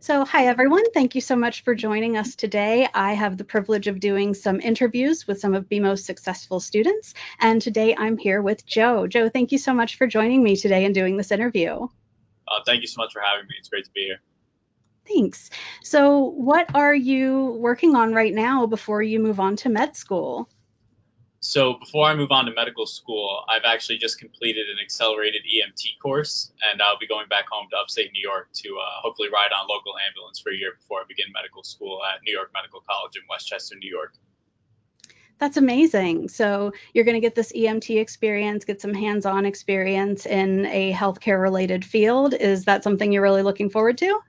Hi everyone. Thank you so much for joining us today. I have the privilege of doing some interviews with some of BeMo's successful students, and today I'm here with Joe. Joe, thank you so much for joining me today and doing this interview. Thank you so much for having me. It's great to be here. Thanks. So, what are you working on right now before you move on to med school? So before I move on to medical school, I've actually just completed an accelerated EMT course, and I'll be going back home to upstate New York to hopefully ride on local ambulance for a year before I begin medical school at New York Medical College in Westchester, New York. That's amazing. So, you're going to get this EMT experience, get some hands-on experience in a healthcare related field. Is that something you're really looking forward to?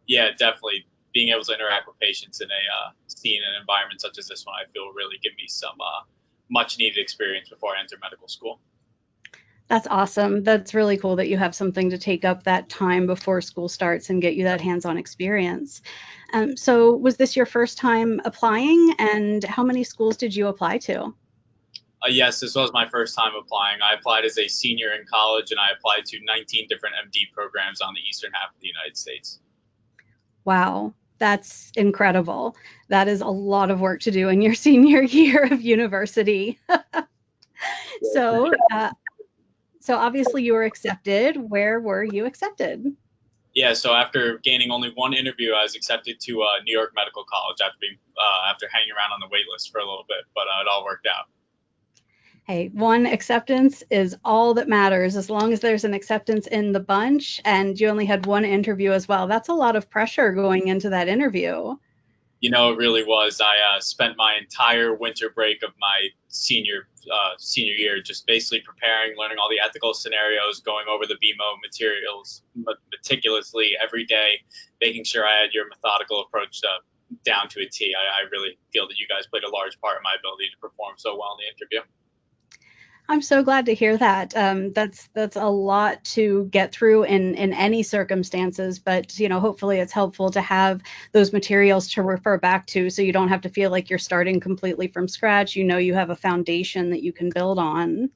Yeah, definitely. Being able to interact with patients in a scene and environment such as this one, I feel really give me some much needed experience before I enter medical school. That's awesome. That's really cool that you have something to take up that time before school starts and get you that hands-on experience. So was this your first time applying, and how many schools did you apply to? Yes, this was my first time applying. I applied as a senior in college, and I applied to 19 different MD programs on the eastern half of the United States. Wow, that's incredible. That is a lot of work to do in your senior year of university. Yeah, So, uh, so obviously you were accepted. Where were you accepted? Yeah, so after gaining only one interview, I was accepted to New York Medical College after hanging around on the wait list for a little bit, but it all worked out. Hey, one acceptance is all that matters as long as there's an acceptance in the bunch and you only had one interview as well. That's a lot of pressure going into that interview. You know, it really was. I spent my entire winter break of my senior year just basically preparing, learning all the ethical scenarios, going over the BeMo materials meticulously every day, making sure I had your methodical approach down to a T. I really feel that you guys played a large part in my ability to perform so well in the interview. I'm so glad to hear that. That's a lot to get through in any circumstances, but hopefully it's helpful to have those materials to refer back to, so you don't have to feel like you're starting completely from scratch. You have a foundation that you can build on.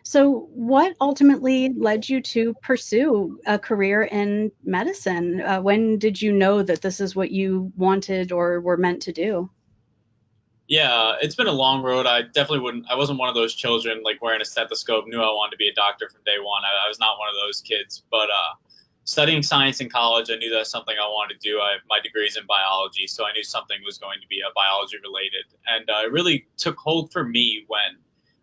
So, what ultimately led you to pursue a career in medicine? When did you know that this is what you wanted or were meant to do? Yeah, it's been a long road. I definitely wouldn't. I wasn't one of those children like wearing a stethoscope, knew I wanted to be a doctor from day one. I was not one of those kids. But studying science in college, I knew that's something I wanted to do. My degree is in biology, so I knew something was going to be biology related. And it really took hold for me when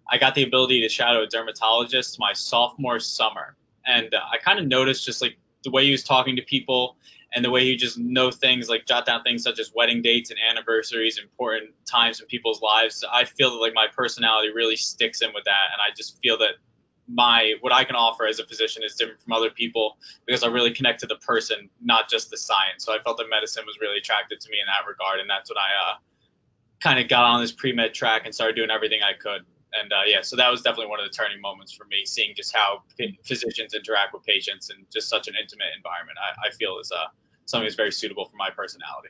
I got the ability to shadow a dermatologist my sophomore summer. And I kind of noticed just like the way he was talking to people and the way you just know things like jot down things such as wedding dates and anniversaries, important times in people's lives. I feel that like my personality really sticks in with that, and I just feel that my what I can offer as a physician is different from other people because I really connect to the person, not just the science. So I felt that medicine was really attractive to me in that regard, and that's when I kind of got on this pre med track and started doing everything I could. And yeah, so that was definitely one of the turning moments for me, seeing just how physicians interact with patients in just such an intimate environment. I feel is something that's very suitable for my personality.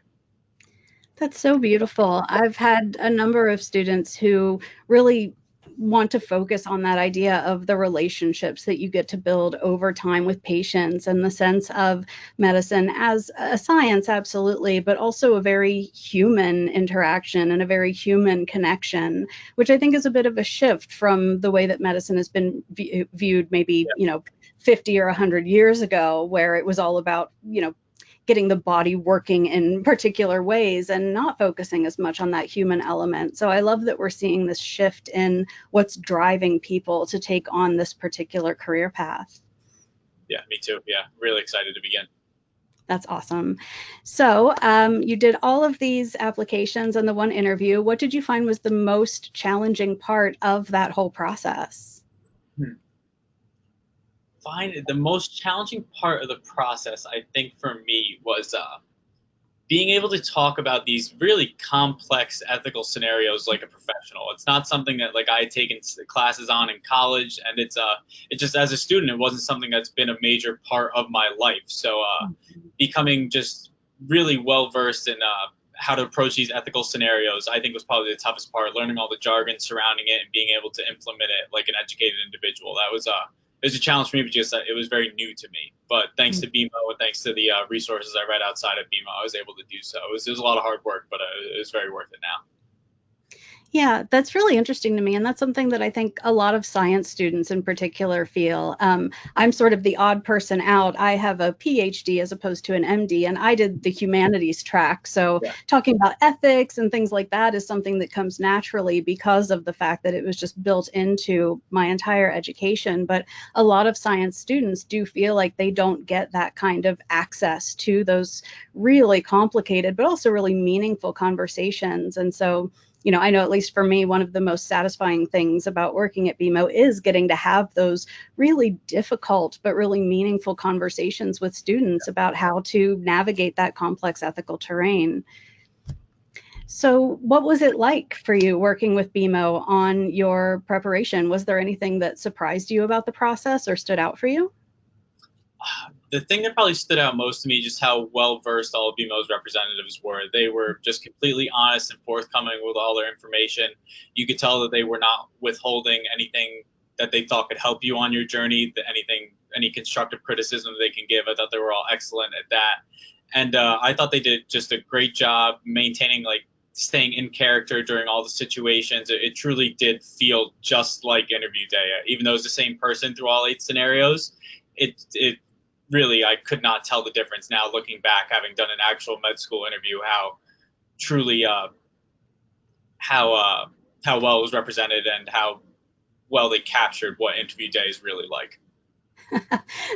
That's so beautiful. I've had a number of students who really want to focus on that idea of the relationships that you get to build over time with patients, and the sense of medicine as a science, absolutely, but also a very human interaction and a very human connection, which I think is a bit of a shift from the way that medicine has been viewed maybe, 50 or 100 years ago, where it was all about, getting the body working in particular ways and not focusing as much on that human element. So I love that we're seeing this shift in what's driving people to take on this particular career path. Yeah, me too. Yeah, really excited to begin. That's awesome. So you did all of these applications and the one interview. What did you find was the most challenging part of that whole process? Hmm. Find the most challenging part of the process, I think, for me was being able to talk about these really complex ethical scenarios like a professional. It's not something that like I had taken classes on in college, and it just as a student, it wasn't something that's been a major part of my life. So becoming just really well versed in how to approach these ethical scenarios, I think was probably the toughest part. Learning all the jargon surrounding it and being able to implement it like an educated individual. That was was a challenge for me because it was very new to me. But thanks to BeMo and thanks to the resources I read outside of BeMo, I was able to do so. It was a lot of hard work, but it was very worth it now. Yeah, that's really interesting to me. And that's something that I think a lot of science students in particular feel. I'm sort of the odd person out. I have a PhD as opposed to an MD, and I did the humanities track. So Yeah. talking about ethics and things like that is something that comes naturally because of the fact that it was just built into my entire education. But a lot of science students do feel like they don't get that kind of access to those really complicated, but also really meaningful conversations. And so, I know at least for me, one of the most satisfying things about working at BeMo is getting to have those really difficult but really meaningful conversations with students about how to navigate that complex ethical terrain. So, what was it like for you working with BeMo on your preparation? Was there anything that surprised you about the process or stood out for you? The thing that probably stood out most to me just how well versed all of BeMo's representatives were. They were just completely honest and forthcoming with all their information. You could tell that they were not withholding anything that they thought could help you on your journey, any constructive criticism they can give. I thought they were all excellent at that. And I thought they did just a great job maintaining, like, staying in character during all the situations. It truly did feel just like interview day, even though it's the same person through all 8 scenarios. It really, I could not tell the difference now looking back, having done an actual med school interview, how truly how how well it was represented and how well they captured what interview day is really like.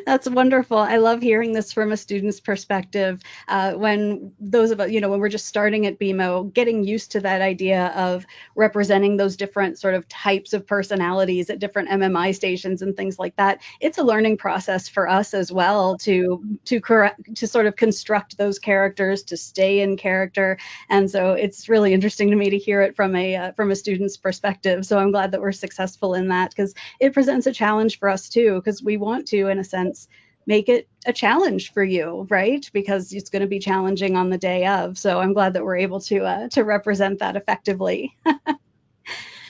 That's wonderful. I love hearing this from a student's perspective. When those of us, when we're just starting at BeMo, getting used to that idea of representing those different sort of types of personalities at different MMI stations and things like that, it's a learning process for us as well to sort of construct those characters, to stay in character. And so it's really interesting to me to hear it from a student's perspective. So I'm glad that we're successful in that because it presents a challenge for us too, because we want to, in a sense, make it a challenge for you, right? Because it's going to be challenging on the day of. So I'm glad that we're able to represent that effectively.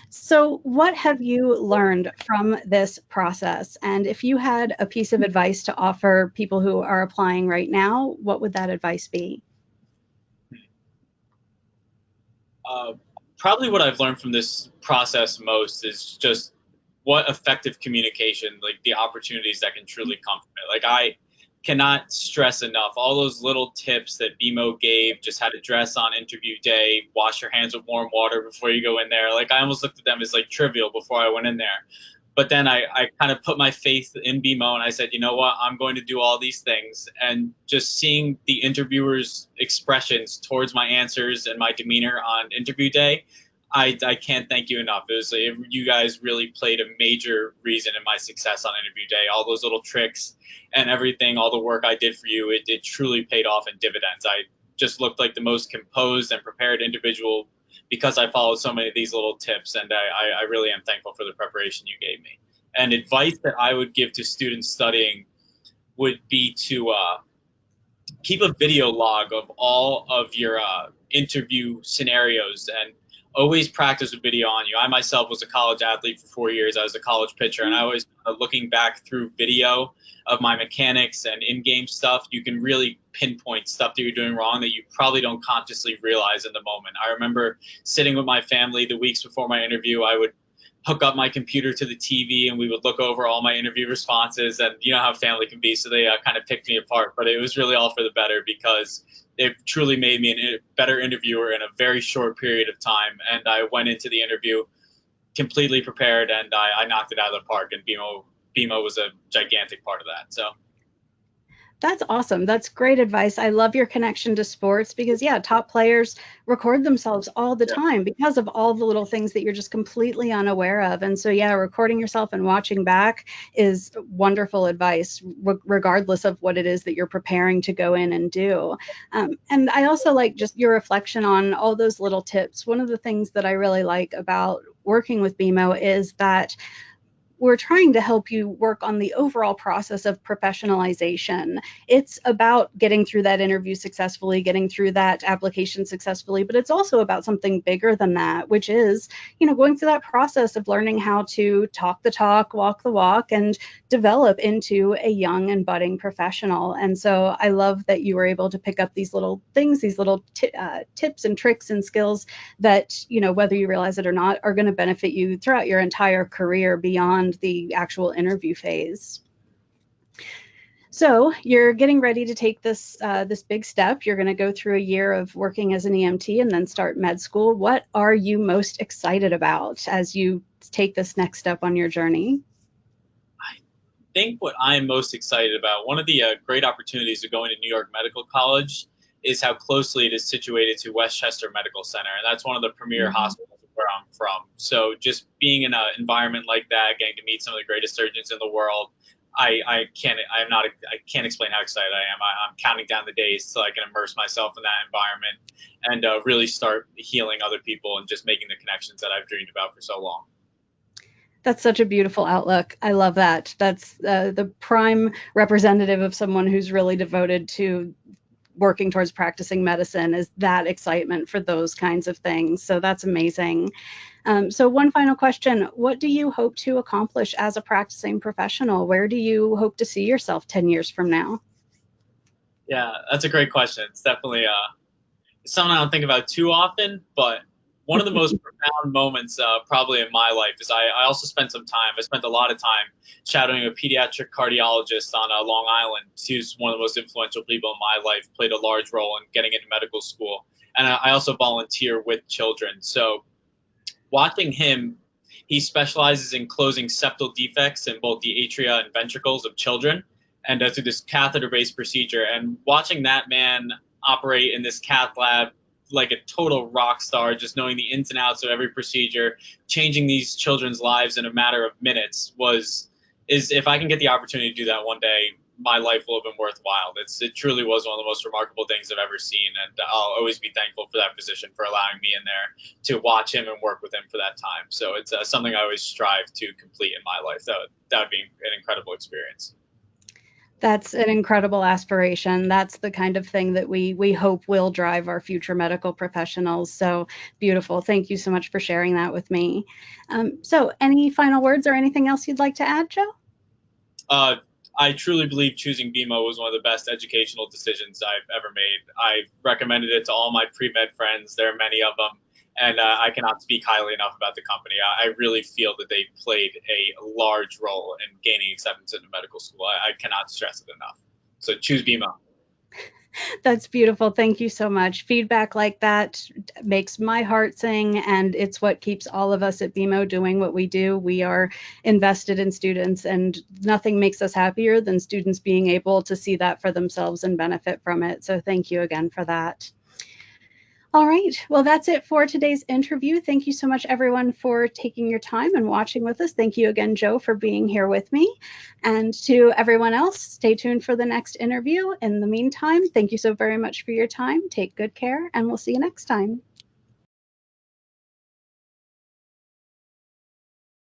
So, what have you learned from this process? And if you had a piece of advice to offer people who are applying right now, what would that advice be? Uh, Probably what I've learned from this process most is just what effective communication, like the opportunities that can truly come from it. Like, I cannot stress enough all those little tips that BeMo gave, just how to dress on interview day, wash your hands with warm water before you go in there. Like, I almost looked at them as like trivial before I went in there. But then I kind of put my faith in BeMo and I said, you know what, I'm going to do all these things. And just seeing the interviewers' expressions towards my answers and my demeanor on interview day, I can't thank you enough. You guys really played a major reason in my success on interview day. All those little tricks and everything, all the work I did for you, it truly paid off in dividends. I just looked like the most composed and prepared individual because I followed so many of these little tips, and I really am thankful for the preparation you gave me. And advice that I would give to students studying would be to keep a video log of all of your interview scenarios and always practice with video on you. I myself was a college athlete for 4 years. I was a college pitcher, and I always looking back through video of my mechanics and in-game stuff, you can really pinpoint stuff that you're doing wrong that you probably don't consciously realize in the moment. I remember sitting with my family the weeks before my interview. I would hook up my computer to the TV and we would look over all my interview responses, and you know how family can be, so they kind of picked me apart, but it was really all for the better because it truly made me a better interviewer in a very short period of time. And I went into the interview completely prepared, and I knocked it out of the park, and BeMo was a gigantic part of that. So That's awesome. That's great advice. I love your connection to sports because, yeah, top players record themselves all the yeah, time because of all the little things that you're just completely unaware of. And so, yeah, recording yourself and watching back is wonderful advice, regardless of what it is that you're preparing to go in and do. And I also like just your reflection on all those little tips. One of the things that I really like about working with BeMo is that we're trying to help you work on the overall process of professionalization. It's about getting through that interview successfully, getting through that application successfully, but it's also about something bigger than that, which is, going through that process of learning how to talk the talk, walk the walk, and develop into a young and budding professional. And so I love that you were able to pick up these little things, these little tips and tricks and skills that, whether you realize it or not, are going to benefit you throughout your entire career beyond the actual interview phase. So you're getting ready to take this big step. You're going to go through a year of working as an EMT and then start med school. What are you most excited about as you take this next step on your journey? I think what I'm most excited about, one of the great opportunities of going to New York Medical College is how closely it is situated to Westchester Medical Center. And that's one of the premier hospitals where I'm from. So just being in an environment like that, getting to meet some of the greatest surgeons in the world, I can't explain how excited I am. I'm counting down the days so I can immerse myself in that environment and really start healing other people and just making the connections that I've dreamed about for so long. That's such a beautiful outlook. I love that. That's the prime representative of someone who's really devoted to working towards practicing medicine, is that excitement for those kinds of things. So that's amazing. So one final question. What do you hope to accomplish as a practicing professional? Where do you hope to see yourself 10 years from now? Yeah, that's a great question. It's definitely it's something I don't think about too often, but one of the most profound moments probably in my life is I also spent some time, I spent a lot of time shadowing a pediatric cardiologist on Long Island. He was one of the most influential people in my life, played a large role in getting into medical school. And I also volunteer with children. So watching him, he specializes in closing septal defects in both the atria and ventricles of children, and through this catheter-based procedure. And watching that man operate in this cath lab like a total rock star, just knowing the ins and outs of every procedure, changing these children's lives in a matter of minutes is if I can get the opportunity to do that one day, my life will have been worthwhile. It truly was one of the most remarkable things I've ever seen, and I'll always be thankful for that physician for allowing me in there to watch him and work with him for that time. So it's something I always strive to complete in my life. That would be an incredible experience. That's an incredible aspiration. That's the kind of thing that we hope will drive our future medical professionals. So beautiful. Thank you so much for sharing that with me. So any final words or anything else you'd like to add, Joe? Uh, I truly believe choosing BeMo was one of the best educational decisions I've ever made. I've recommended it to all my pre-med friends. There are many of them, and I cannot speak highly enough about the company. I really feel that they played a large role in gaining acceptance into medical school. I cannot stress it enough. So choose BeMo. That's beautiful. Thank you so much. Feedback like that makes my heart sing, and it's what keeps all of us at BeMo doing what we do. We are invested in students, and nothing makes us happier than students being able to see that for themselves and benefit from it. So thank you again for that. All right. Well, that's it for today's interview. Thank you so much, everyone, for taking your time and watching with us. Thank you again, Joe, for being here with me. And to everyone else, stay tuned for the next interview. In the meantime, thank you so very much for your time. Take good care, and we'll see you next time.